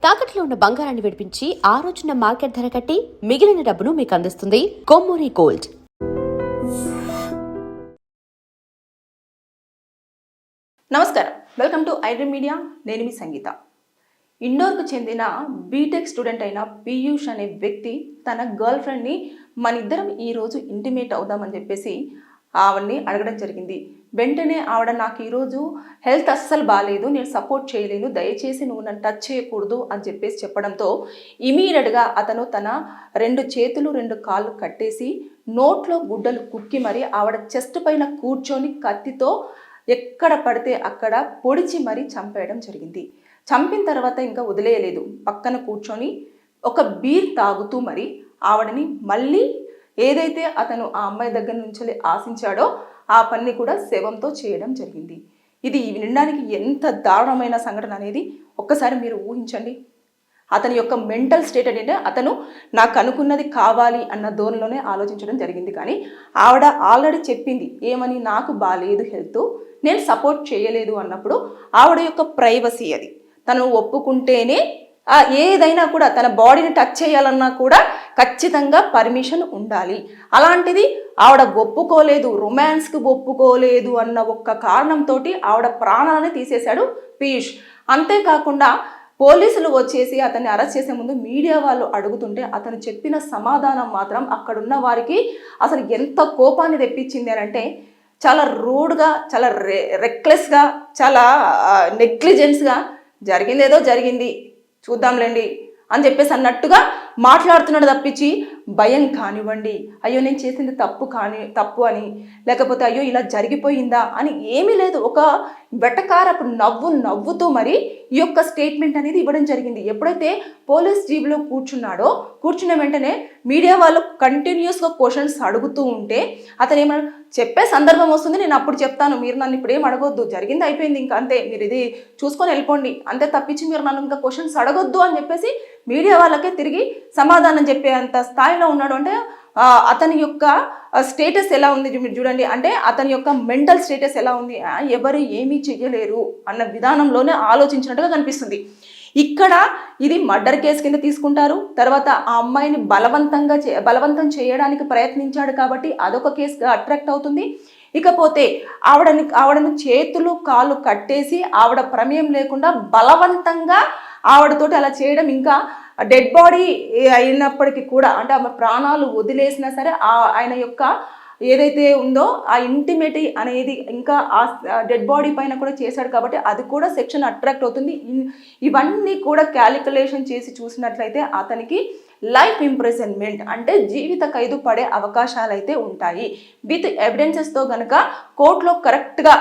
తాకట్లో ఉన్న బంగారాన్ని విడిపించి ఆ రోజున మార్కెట్ ధర కట్టి మిగిలిన డబ్బును మీకు అందిస్తుంది కొమ్మూరి గోల్డ్. నమస్కారం, వెల్కమ్ టు ఐడ్రీమ్ మీడియా. నేను మీ సంగీత. ఇండోర్కు చెందిన బీటెక్ స్టూడెంట్ అయిన పీయూష్ అనే వ్యక్తి తన గర్ల్ ఫ్రెండ్ని మన ఇద్దరం ఈరోజు ఇంటిమేట్ అవుదామని చెప్పేసి ఆవిడ్ని అడగడం జరిగింది. వెంటనే ఆవిడ నాకు ఈరోజు హెల్త్ అస్సలు బాగాలేదు, నేను సపోర్ట్ చేయలేను, దయచేసి నువ్వు నన్ను టచ్ చేయకూడదు అని చెప్పేసి చెప్పడంతో ఇమీడియట్గా అతను తన 2 చేతులు 2 కాళ్ళు కట్టేసి నోట్లో గుడ్డలు కుక్కి మరి ఆవిడ చెస్ట్ పైన కూర్చొని కత్తితో ఎక్కడ పడితే అక్కడ పొడిచి మరీ చంపేయడం జరిగింది. చంపిన తర్వాత ఇంకా వదిలేయలేదు, పక్కన కూర్చొని ఒక బీర్ తాగుతూ మరి ఆవిడని మళ్ళీ ఏదైతే అతను ఆ అమ్మాయి దగ్గర నుంచి ఆశించాడో ఆ పని కూడా శవంతో చేయడం జరిగింది. ఇది వినడానికి ఎంత దారుణమైన సంఘటన అనేది ఒక్కసారి మీరు ఊహించండి. అతని యొక్క మెంటల్ స్టేట్ అంటే అతను నాకు అనుకున్నది కావాలి అన్న ధోరణిలోనే ఆలోచించడం జరిగింది. కానీ ఆవిడ ఆల్రెడీ చెప్పింది ఏమని, నాకు బాగాలేదు హెల్త్, నేను సపోర్ట్ చేయలేదు అన్నప్పుడు ఆవిడ యొక్క ప్రైవసీ అది. తను ఒప్పుకుంటేనే ఏదైనా కూడా తన బాడీని టచ్ చేయాలన్నా కూడా ఖచ్చితంగా పర్మిషన్ ఉండాలి. అలాంటిది ఆవిడ ఒప్పుకోలేదు, రొమాన్స్కి ఒప్పుకోలేదు అన్న ఒక్క కారణంతో ఆవిడ ప్రాణాలని తీసేశాడు పీయూష్. అంతేకాకుండా పోలీసులు వచ్చేసి అతన్ని అరెస్ట్ చేసే ముందు మీడియా వాళ్ళు అడుగుతుంటే అతను చెప్పిన సమాధానం మాత్రం అక్కడున్న వారికి అసలు ఎంత కోపాన్ని తెప్పించింది అని అంటే, చాలా రూడ్గా, చాలా రెక్లెస్గా, చాలా నెగ్లిజెన్స్గా జరిగిందేదో జరిగింది చూద్దాంలేండి అని చెప్పేసి అన్నట్టుగా మాట్లాడుతున్నాడు తప్పించి భయం కానివ్వండి, అయ్యో నేను చేసింది తప్పు అని, లేకపోతే అయ్యో ఇలా జరిగిపోయిందా అని ఏమీ లేదు. ఒక వెటకారపు నవ్వుతూ మరి ఈ యొక్క స్టేట్మెంట్ అనేది ఇవ్వడం జరిగింది. ఎప్పుడైతే పోలీస్ జీబులో కూర్చున్న వెంటనే మీడియా వాళ్ళు కంటిన్యూస్గా క్వశ్చన్స్ అడుగుతూ ఉంటే అతను ఏమన్నా చెప్పే సందర్భం వస్తుంది, నేను అప్పుడు చెప్తాను, మీరు నన్ను ఇప్పుడు ఏం అడగొద్దు, జరిగింది అయిపోయింది, ఇంకా అంతే, మీరు ఇది చూసుకొని వెళ్ళిపోండి, అంతే తప్పించి మీరు నన్ను ఇంకా క్వశ్చన్స్ అడగొద్దు అని చెప్పేసి మీడియా వాళ్ళకే తిరిగి సమాధానం చెప్పే అంత స్థాయిలో ఉన్నాడు. అంటే అతని యొక్క స్టేటస్ ఎలా ఉంది మీరు చూడండి. అంటే అతని యొక్క మెంటల్ స్టేటస్ ఎలా ఉంది, ఎవరు ఏమీ చెయ్యలేరు అన్న విధానంలోనే ఆలోచించినట్టుగా కనిపిస్తుంది. ఇక్కడ ఇది మర్డర్ కేసు కింద తీసుకుంటారు. తర్వాత ఆ అమ్మాయిని బలవంతం చేయడానికి ప్రయత్నించాడు కాబట్టి అదొక కేసుగా అట్రాక్ట్ అవుతుంది. ఇకపోతే ఆవిడను చేతులు కాళ్ళు కట్టేసి ఆవిడ ప్రమేయం లేకుండా బలవంతంగా ఆవిడతోటి అలా చేయడం, ఇంకా డెడ్ బాడీ అయినప్పటికీ కూడా అంటే ఆమె ప్రాణాలు వదిలేసినా సరే ఆయన యొక్క ఏదైతే ఉందో ఆ ఇంటిమేటీ అనేది ఇంకా ఆ డెడ్ బాడీ పైన కూడా చేశాడు కాబట్టి అది కూడా సెక్షన్ అట్రాక్ట్ అవుతుంది. ఇవన్నీ కూడా క్యాలిక్యులేషన్ చేసి చూసినట్లయితే అతనికి లైఫ్ ఇంప్రిజన్మెంట్ అంటే జీవిత ఖైదు పడే అవకాశాలు అయితే ఉంటాయి. విత్ ఎవిడెన్సెస్తో కనుక కోర్టులో కరెక్ట్గా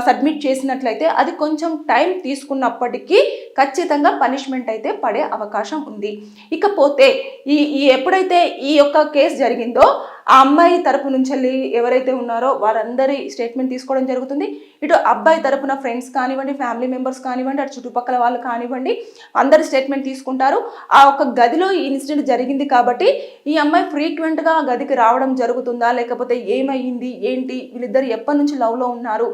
సబ్మిట్ చేసినట్లయితే అది కొంచెం టైం తీసుకున్నప్పటికీ ఖచ్చితంగా పనిష్మెంట్ అయితే పడే అవకాశం ఉంది. ఇకపోతే ఎప్పుడైతే ఈ యొక్క కేసు జరిగిందో ఆ అమ్మాయి తరపు నుంచి ఎవరైతే ఉన్నారో వారందరి స్టేట్మెంట్ తీసుకోవడం జరుగుతుంది. ఇటు అబ్బాయి తరపున ఫ్రెండ్స్ కానివ్వండి, ఫ్యామిలీ మెంబర్స్ కానివ్వండి, అటు చుట్టుపక్కల వాళ్ళు కానివ్వండి, అందరి స్టేట్మెంట్ తీసుకుంటారు. ఆ ఒక గదిలో ఈ ఇన్సిడెంట్ జరిగింది కాబట్టి ఈ అమ్మాయి ఫ్రీక్వెంట్గా ఆ గదికి రావడం జరుగుతుందా, లేకపోతే ఏమైంది ఏంటి, వీళ్ళిద్దరు ఎప్పటి నుంచి లవ్లో ఉన్నారు,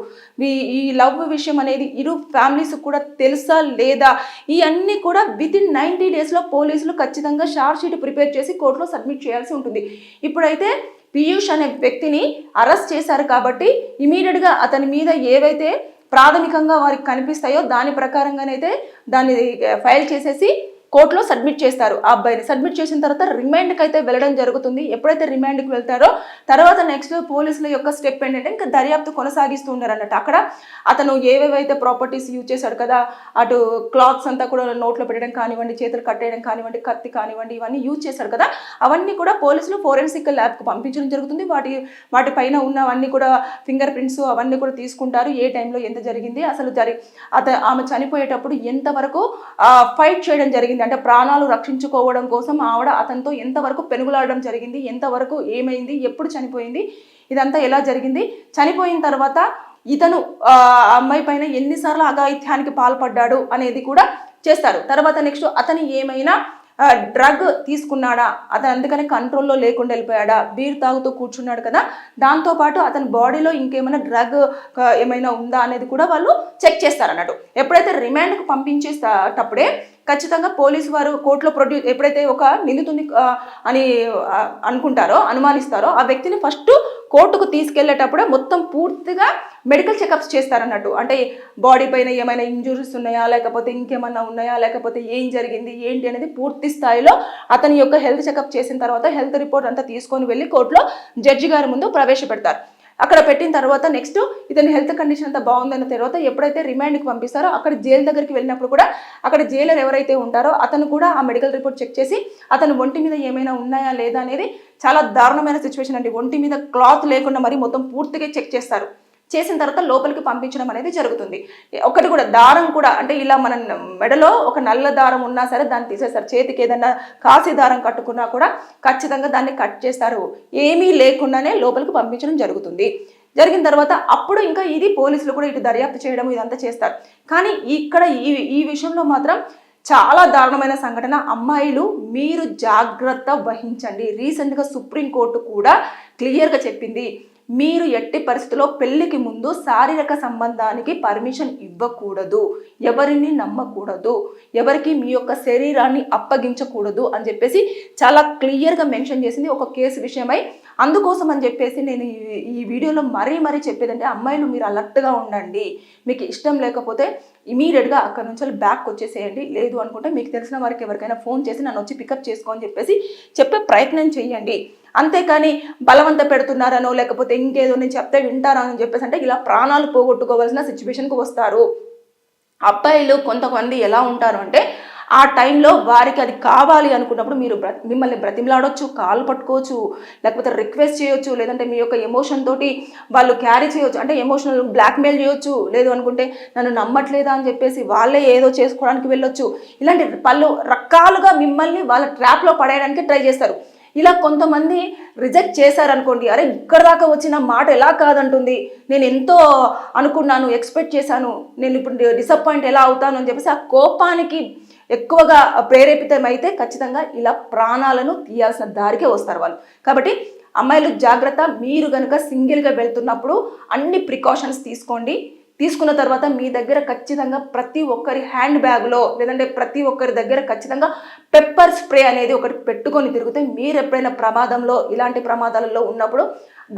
ఈ లవ్ విషయం అనేది ఇరు ఫ్యామిలీస్ కూడా తెలుసా లేదా, ఇవన్నీ కూడా వితిన్ 90 డేస్లో పోలీసులు ఖచ్చితంగా షార్ట్ షీట్ ప్రిపేర్ చేసి కోర్టులో సబ్మిట్ చేయాల్సి ఉంటుంది. ఇప్పుడైతే పీయూష్ అనే వ్యక్తిని అరెస్ట్ చేశారు కాబట్టి ఇమీడియట్గా అతని మీద ఏవైతే ప్రాథమికంగా వారికి కనిపిస్తాయో దాని ప్రకారంగానైతే దాన్ని ఫైల్ చేసేసి కోర్టులో సబ్మిట్ చేస్తారు. ఆ అబ్బాయిని సబ్మిట్ చేసిన తర్వాత రిమాండ్కి అయితే వెళ్ళడం జరుగుతుంది. ఎప్పుడైతే రిమాండ్కి వెళ్తారో తర్వాత నెక్స్ట్ పోలీసుల యొక్క స్టెప్ ఏంటంటే ఇంకా దర్యాప్తు కొనసాగిస్తూ ఉన్నారు అన్నట్టు. అక్కడ అతను ఏవేవైతే ప్రాపర్టీస్ యూజ్ చేశాడు కదా, అటు క్లాత్స్ అంతా కూడా నోట్లో పెట్టడం కానివ్వండి, చేతులు కట్టేయడం కానివ్వండి, కత్తి కానివ్వండి, ఇవన్నీ యూజ్ చేశాడు కదా, అవన్నీ కూడా పోలీసులు ఫోరెన్సిక్ ల్యాబ్కు పంపించడం జరుగుతుంది. వాటి పైన ఉన్నవన్నీ కూడా ఫింగర్ ప్రింట్స్ అవన్నీ కూడా తీసుకుంటారు. ఏ టైంలో ఎంత జరిగింది, అసలు ఆమె చనిపోయేటప్పుడు ఎంతవరకు ఫైట్ చేయడం జరిగింది, అంటే ప్రాణాలు రక్షించుకోవడం కోసం ఆవిడ అతనితో ఎంతవరకు పెనుగులాడడం జరిగింది, ఎంతవరకు ఏమైంది, ఎప్పుడు చనిపోయింది, ఇదంతా ఎలా జరిగింది, చనిపోయిన తర్వాత ఇతను అమ్మాయి పైన ఎన్నిసార్లు అఘాయిత్యానికి పాల్పడ్డాడు అనేది కూడా చేస్తారు. తర్వాత నెక్స్ట్ అతను ఏమైనా డ్రగ్ తీసుకున్నాడా, అతను అందుకనే కంట్రోల్లో లేకుండా వెళ్ళిపోయాడా, బీర్ తాగుతూ కూర్చున్నాడు కదా, దాంతోపాటు అతని బాడీలో ఇంకేమైనా డ్రగ్ ఏమైనా ఉందా అనేది కూడా వాళ్ళు చెక్ చేస్తారన్నట్టు. ఎప్పుడైతే రిమాండ్కు పంపించేటప్పుడే ఖచ్చితంగా పోలీసు వారు కోర్టులో ఎప్పుడైతే ఒక నిందితుని అని అనుమానిస్తారో ఆ వ్యక్తిని ఫస్ట్ కోర్టుకు తీసుకెళ్లేటప్పుడే మొత్తం పూర్తిగా మెడికల్ చెకప్స్ చేస్తారన్నట్టు. అంటే బాడీ పైన ఏమైనా ఇంజురీస్ ఉన్నాయా, లేకపోతే ఇంకేమన్నా ఉన్నాయా, లేకపోతే ఏం జరిగింది ఏంటి అనేది పూర్తి స్థాయిలో అతని యొక్క హెల్త్ చెకప్ చేసిన తర్వాత హెల్త్ రిపోర్ట్ అంతా తీసుకొని వెళ్ళి కోర్టులో జడ్జి గారి ముందు ప్రవేశపెడతారు. అక్కడ పెట్టిన తర్వాత నెక్స్ట్ ఇతని హెల్త్ కండిషన్ అంతా బాగుందన్న తర్వాత ఎప్పుడైతే రిమాండ్కి పంపిస్తారో అక్కడ జైలు దగ్గరికి వెళ్ళినప్పుడు కూడా అక్కడ జైలర్ ఎవరైతే ఉంటారో అతను కూడా ఆ మెడికల్ రిపోర్ట్ చెక్ చేసి అతను ఒంటి మీద ఏమైనా ఉన్నాయా లేదా అనేది చాలా దారుణమైన సిచ్యువేషన్ అండి. ఒంటి మీద క్లాత్ లేకుండా మరి మొత్తం పూర్తిగా చెక్ చేస్తారు. చేసిన తర్వాత లోపలికి పంపించడం అనేది జరుగుతుంది. ఒకటి కూడా దారం కూడా అంటే ఇలా మన మెడలో ఒక నల్ల దారం ఉన్నా సరే దాన్ని తీసేస్తారు. చేతికి ఏదైనా కాసి దారం కట్టుకున్నా కూడా ఖచ్చితంగా దాన్ని కట్ చేస్తారు. ఏమీ లేకుండానే లోపలికి పంపించడం జరుగుతుంది. జరిగిన తర్వాత అప్పుడు ఇంకా ఇది పోలీసులు కూడా ఇటు దర్యాప్తు చేయడం ఇదంతా చేస్తారు. కానీ ఇక్కడ ఈ విషయంలో మాత్రం చాలా దారుణమైన సంఘటన. అమ్మాయిలు మీరు జాగ్రత్త వహించండి. రీసెంట్గా సుప్రీంకోర్టు కూడా క్లియర్గా చెప్పింది, మీరు ఎట్టి పరిస్థితుల్లో పెళ్లికి ముందు శారీరక సంబంధానికి పర్మిషన్ ఇవ్వకూడదు, ఎవరిని నమ్మకూడదు, ఎవరికి మీ యొక్క శరీరాన్ని అప్పగించకూడదు అని చెప్పేసి చాలా క్లియర్గా మెన్షన్ చేసింది ఒక కేసు విషయమై. అందుకోసం అని చెప్పేసి నేను ఈ వీడియోలో మరీ చెప్పేదంటే అమ్మాయిలు మీరు అలర్ట్గా ఉండండి. మీకు ఇష్టం లేకపోతే ఇమీడియట్గా అక్కడ నుంచి బ్యాక్ వచ్చేసేయండి. లేదు అనుకుంటే మీకు తెలిసిన వారికి ఎవరికైనా ఫోన్ చేసి నన్ను వచ్చి పికప్ చేసుకోని చెప్పేసి చెప్పే ప్రయత్నం చేయండి. అంతేకాని బలవంత పెడుతున్నారనో లేకపోతే ఇంకేదో నేను చెప్తే వింటారని చెప్పేసి అంటే ఇలా ప్రాణాలు పోగొట్టుకోవాల్సిన సిచ్యువేషన్కి వస్తారు. అబ్బాయిలు కొంతమంది ఎలా ఉంటారు అంటే ఆ టైంలో వారికి అది కావాలి అనుకున్నప్పుడు మీరు మిమ్మల్ని బ్రతిమలాడొచ్చు, కాలు పట్టుకోవచ్చు, లేకపోతే రిక్వెస్ట్ చేయొచ్చు, లేదంటే మీ యొక్క ఎమోషన్ తోటి వాళ్ళు క్యారీ చేయొచ్చు, అంటే ఎమోషనల్ బ్లాక్మెయిల్ చేయొచ్చు. లేదు అనుకుంటే నన్ను నమ్మట్లేదా అని చెప్పేసి వాళ్ళే ఏదో చేసుకోవడానికి వెళ్ళొచ్చు. ఇలాంటి పలు రకాలుగా మిమ్మల్ని వాళ్ళ ట్రాప్లో పడేయడానికి ట్రై చేస్తారు. ఇలా కొంతమంది రిజెక్ట్ చేశారనుకోండి, అరే ఇక్కడ దాకా వచ్చిన మాట ఎలా కాదంటుంది, నేను ఎంతో అనుకున్నాను, ఎక్స్పెక్ట్ చేశాను, నేను ఇప్పుడు డిసప్పాయింట్ ఎలా అవుతాను అని చెప్పేసి ఆ కోపానికి ఎక్కువగా ప్రేరేపితమైతే ఖచ్చితంగా ఇలా ప్రాణాలను తీయాల్సిన దారికే వస్తారు వాళ్ళు. కాబట్టి అమ్మాయిలు జాగ్రత్త. మీరు కనుక సింగిల్గా వెళ్తున్నప్పుడు అన్ని ప్రికాషన్స్ తీసుకోండి. తీసుకున్న తర్వాత మీ దగ్గర ఖచ్చితంగా ప్రతి ఒక్కరి హ్యాండ్ బ్యాగ్లో లేదంటే ప్రతి ఒక్కరి దగ్గర ఖచ్చితంగా పెప్పర్ స్ప్రే అనేది ఒకటి పెట్టుకొని తిరిగితే మీరు ఎప్పుడైనా ఇలాంటి ప్రమాదాలలో ఉన్నప్పుడు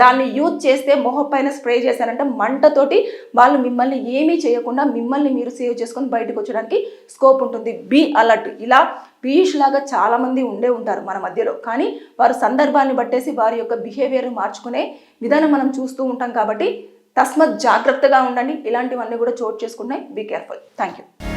దాన్ని యూజ్ చేస్తే మొహం పైన స్ప్రే చేశారంటే మంటతోటి వాళ్ళు మిమ్మల్ని ఏమీ చేయకుండా మిమ్మల్ని మీరు సేవ్ చేసుకొని బయటకు వచ్చడానికి స్కోప్ ఉంటుంది. Be alert. ఇలా పీయూష్ లాగా చాలామంది ఉంటారు మన మధ్యలో, కానీ వారు సందర్భాన్ని బట్టేసి వారి యొక్క బిహేవియర్ మార్చుకునే విధానం మనం చూస్తూ ఉంటాం. కాబట్టి తస్మత్ జాగ్రత్తగా ఉండండి. ఇలాంటివన్నీ కూడా చోటు చేసుకున్నాయి. Be careful. Thank you.